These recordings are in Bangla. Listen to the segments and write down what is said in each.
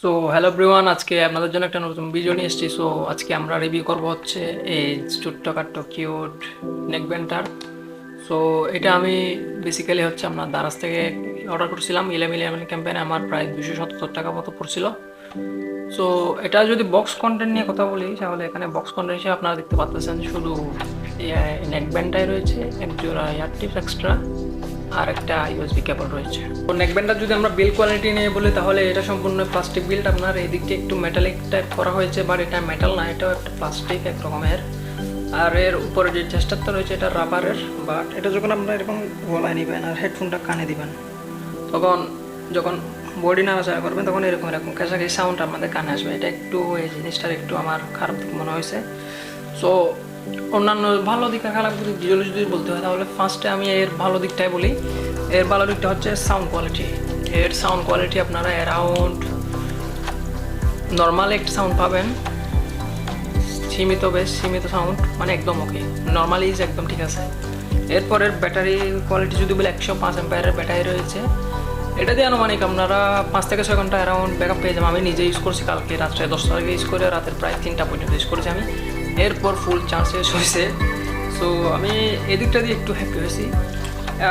সো হ্যালো এভরিওয়ান, আজকে আপনাদের জন্য একটা নতুন ভিডিও নিয়ে এসেছি। সো আজকে আমরা রিভিউ করব হচ্ছে এই ছোট্টখাট্টো কিউট নেকব্যান্ডটার। সো এটা আমি বেসিক্যালি হচ্ছে আপনার দারাজ থেকে অর্ডার করছিলাম 11/11 ক্যাম্পেইনে। আমার প্রায় 277 টাকা মতো পড়ছিল। সো এটা যদি বক্স কন্টেন্ট নিয়ে কথা বলি তাহলে এখানে বক্স কন্টেন্ট হিসেবে আপনারা দেখতে পাচ্ছেন শুধু নেকব্যান্ডটাই রয়েছে, এক জোড়া ইয়ার টিপস এক্সট্রা আর একটা ইউএসবি কেবল রয়েছে। তো নেকব্যান্ডটা যদি আমরা বিল্ড কোয়ালিটি নিয়ে বলি তাহলে এটা সম্পূর্ণ প্লাস্টিক বিল্ড। আপনার এই দিকটা একটু মেটালিক টাইপ করা হয়েছে, বাট এটা মেটাল না, এটাও একটা প্লাস্টিক এক রকমের। আর এর উপরে যে চেষ্টারটা রয়েছে এটা রাবারের, বাট এটা যখন আপনারা এরকম গলায় নেবেন আর হেডফোনটা কানে দিবেন তখন যখন বডি নাড়াচাড়া করবেন তখন এরকম এরকম কাছাকাছি সাউন্ড আমাদের কানে আসবে। এটা একটু এই জিনিসটার একটু আমার খারাপ দিক মনে হয়েছে। সো অন্যান্য ভালো দিক আর খারাপ দিক যদি বলতে হয় তাহলে ফার্স্টে আমি এর ভালো দিকটাই বলি। এর ভালো দিকটা হচ্ছে সাউন্ড কোয়ালিটি। এর সাউন্ড কোয়ালিটি আপনারা অ্যারাউন্ড নর্মাল একটা সাউন্ড পাবেন, সীমিত সাউন্ড, মানে একদম ওকে, নর্মালি একদম ঠিক আছে। এরপরের ব্যাটারি কোয়ালিটি যদি বলে 105 অ্যাম্পিয়ারের ব্যাটারি রয়েছে। এটা দিয়ে আনুমানিক আপনারা 5 থেকে 6 ঘন্টা অ্যারাউন্ড ব্যাকআপ পেয়ে যাবেন। আমি নিজে ইউজ করছি, কালকে রাত্রে 10টার আগে ইউজ করে রাতের প্রায় 3টা পর্যন্ত ইউজ করেছি আমি। এরপর ফুল চার্জ শেষ হয়েছে। সো আমি এদিকটা দিয়ে একটু হ্যাপি হয়েছি।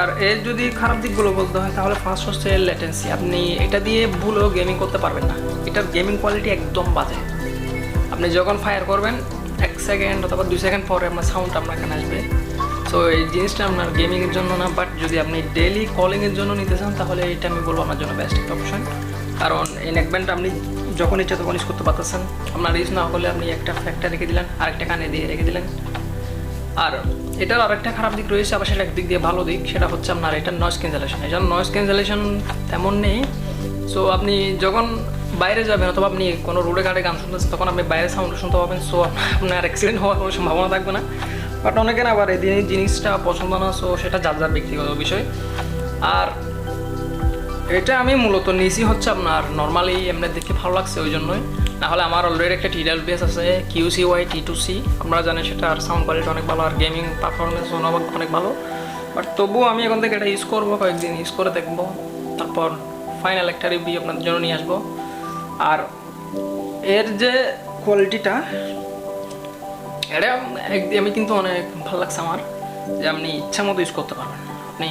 আর এর যদি খারাপ দিকগুলো বলতে হয় তাহলে ফার্স্ট হচ্ছে লেটেন্সি। আপনি এটা দিয়ে ভুলেও গেমিং করতে পারবেন না, এটার গেমিং কোয়ালিটি একদম বাজে। আপনি যখন ফায়ার করবেন 1 সেকেন্ড অথবা 2 সেকেন্ড পরে আপনার সাউন্ড আপনার কানে আসবে। সো এই জিনিসটা আপনার গেমিংয়ের জন্য না, বাট যদি আপনি ডেইলি কলিংয়ের জন্য নিতে চান তাহলে এটা আমি বলবো আপনার জন্য বেস্ট একটা অপশন। কারণ এই নেকব্যান্ডটা আপনি যখন ইচ্ছা তখন ইউজ করতে পারতেছেন। আপনার ইউজ না করলে আপনি একটা ফ্যাক্টর রেখে দিলেন, আরেকটা কানে দিয়ে রেখে দিলেন। আর এটার আরেকটা খারাপ দিক রয়েছে, আবার সেটা একদিক দিয়ে ভালো দিক, সেটা হচ্ছে আপনার এটার নয়েজ ক্যান্সেলেশন। এটার নয়েজ ক্যান্সেলেশন তেমন নেই। সো আপনি যখন বাইরে যাবেন অথবা আপনি কোনো রোডে ঘাটে গান শুনতেছেন তখন আপনি বাইরে সাউন্ড শুনতে পাবেন। সো আপনার অ্যাক্সিডেন্ট হওয়ার কোনো সম্ভাবনা থাকবে না। বাট অনেকের আবার এই জিনিসটা পছন্দ না, সো সেটা যার যার ব্যক্তিগত বিষয়। আর এটা আমি মূলত নিয়েছি হচ্ছে আপনার নর্মালি এমনি দেখে ভালো লাগছে ওই জন্যই। নাহলে আমার অলরেডি একটা TWS আছে QCY T2C, আপনারা জানেন সেটার সাউন্ড কোয়ালিটি অনেক ভালো আর গেমিং পারফরমেন্স অনেক ভালো। বাট তবুও আমি এখন থেকে এটা ইউজ করবো, কয়েকদিন ইউজ করে দেখবো, তারপর ফাইনাল একটা রিভিউ আপনাদের জন্য নিয়ে আসবো। আর এর যে কোয়ালিটিটা এটা আমি কিন্তু অনেক ভালো লাগছে আমার, যে আপনি ইচ্ছা মতো ইউজ করতে পারবেন। আপনি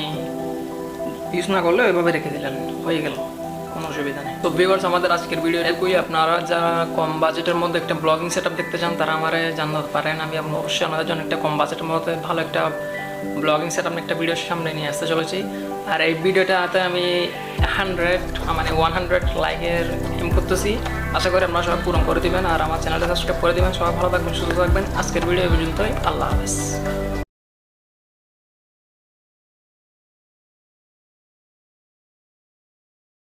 ইউজ না করলে ওইভাবে রেখে দিলেন, হয়ে গেল, কোনো অসুবিধা নেই। তো ভিউয়ার্স, আমাদের আজকের ভিডিও একই। আপনারা যারা কম বাজেটের মধ্যে একটা ব্লগিং সেটআপ দেখতে চান তারা আমারে জানাতে পারেন। আমি অবশ্যই আমাদের জন্য একটা কম বাজেটের মধ্যে ভালো একটা ব্লগিং সেটআপ একটা ভিডিওর সামনে নিয়ে আসতে চলেছি। আর এই ভিডিওটাতে আমি 100 লাইকের এম করতেছি। আশা করি আপনারা সবাই পূরণ করে দিবেন আর আমার চ্যানেলটা সাবস্ক্রাইব করে দিবেন। সবাই ভালো থাকবেন, সুস্থ থাকবেন। আজকের ভিডিও এই পর্যন্তই। আল্লাহ হাফেজ।